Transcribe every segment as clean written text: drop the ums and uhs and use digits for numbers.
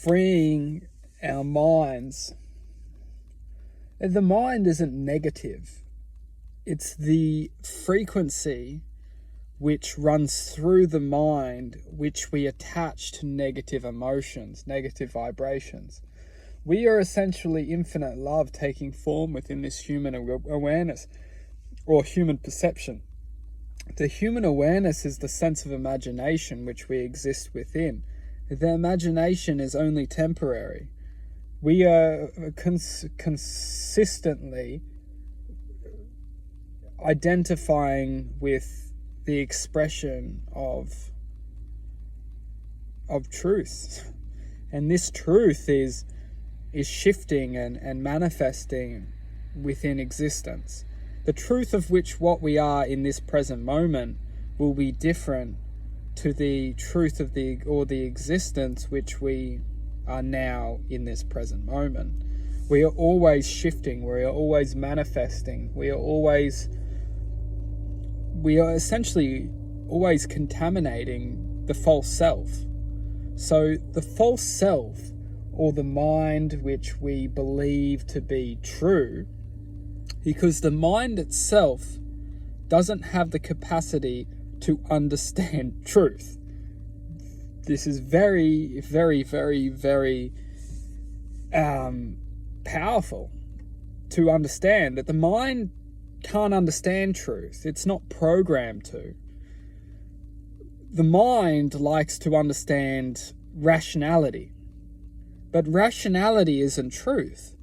freeing our minds. The mind isn't negative. It's the frequency which runs through the mind, which we attach to negative emotions, negative vibrations. We are essentially infinite love taking form within this human awareness or human perception. The human awareness is the sense of imagination which we exist within. The imagination is only temporary. We are consistently identifying with the expression of truth. And this truth is shifting and manifesting within existence. The truth of which what we are in this present moment will be different to the truth of the existence which we are now in this present moment. We are always shifting, we are always manifesting, we are essentially always contaminating the false self. So the false self, or the mind which we believe to be true, because the mind itself doesn't have the capacity to understand truth. This is very, very, very, very powerful to understand that the mind can't understand truth. It's not programmed to. The mind likes to understand rationality, but rationality isn't truth.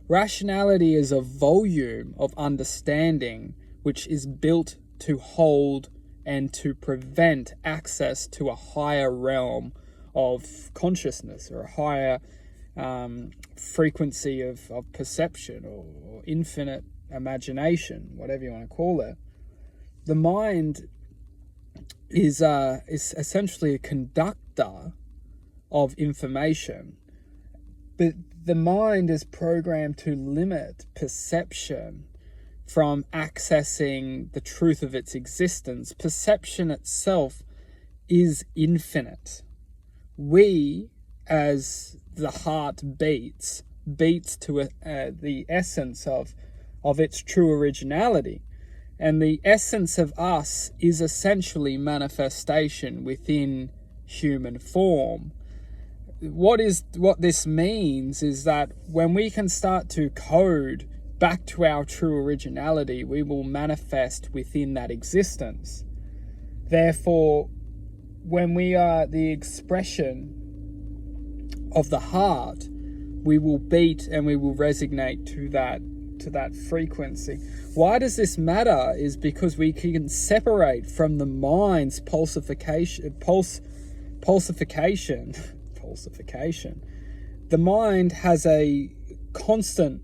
Rationality is a volume of understanding which is built to hold and to prevent access to a higher realm of consciousness, or a higher frequency of perception, or infinite imagination, whatever you want to call it. The mind is essentially a conductor of information, but the mind is programmed to limit perception from accessing the truth of its existence. Perception itself is infinite. We, as the heart beats to the essence of its true originality. And the essence of us is essentially manifestation within human form. What this means is that when we can start to code back to our true originality, we will manifest within that existence. Therefore, when we are the expression of the heart, we will beat and we will resonate to that frequency. Why does this matter? Is because we can separate from the mind's pulsification. The mind has a constant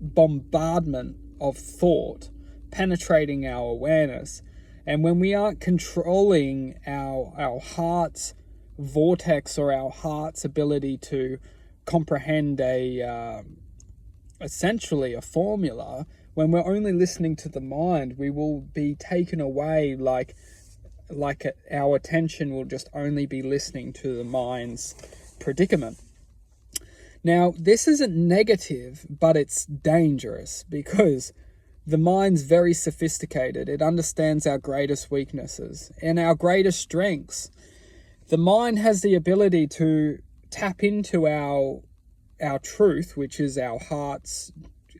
bombardment of thought penetrating our awareness, and when we aren't controlling our heart's vortex, or our heart's ability to comprehend essentially a formula, when we're only listening to the mind, we will be taken away, like our attention will just only be listening to the mind's predicament. Now, this isn't negative, but it's dangerous, because the mind's very sophisticated. It understands our greatest weaknesses and our greatest strengths. The mind has the ability to tap into our truth, which is our heart's,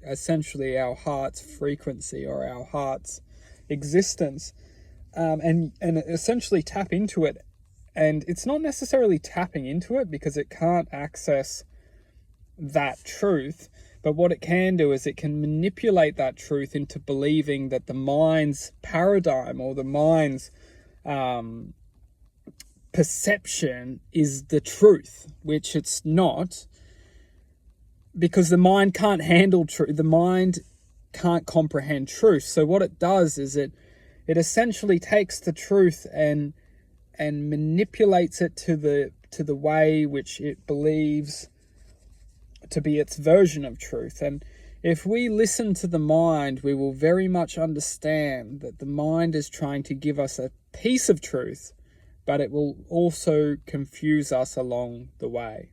essentially our heart's frequency, or our heart's existence, and essentially tap into it. And it's not necessarily tapping into it, because it can't access that truth, but what it can do is it can manipulate that truth into believing that the mind's paradigm, or the mind's perception, is the truth, which it's not, because the mind can't handle truth. The mind can't comprehend truth. So what it does is it essentially takes the truth and manipulates it to the way which it believes to be its version of truth. And if we listen to the mind, we will very much understand that the mind is trying to give us a piece of truth, but it will also confuse us along the way.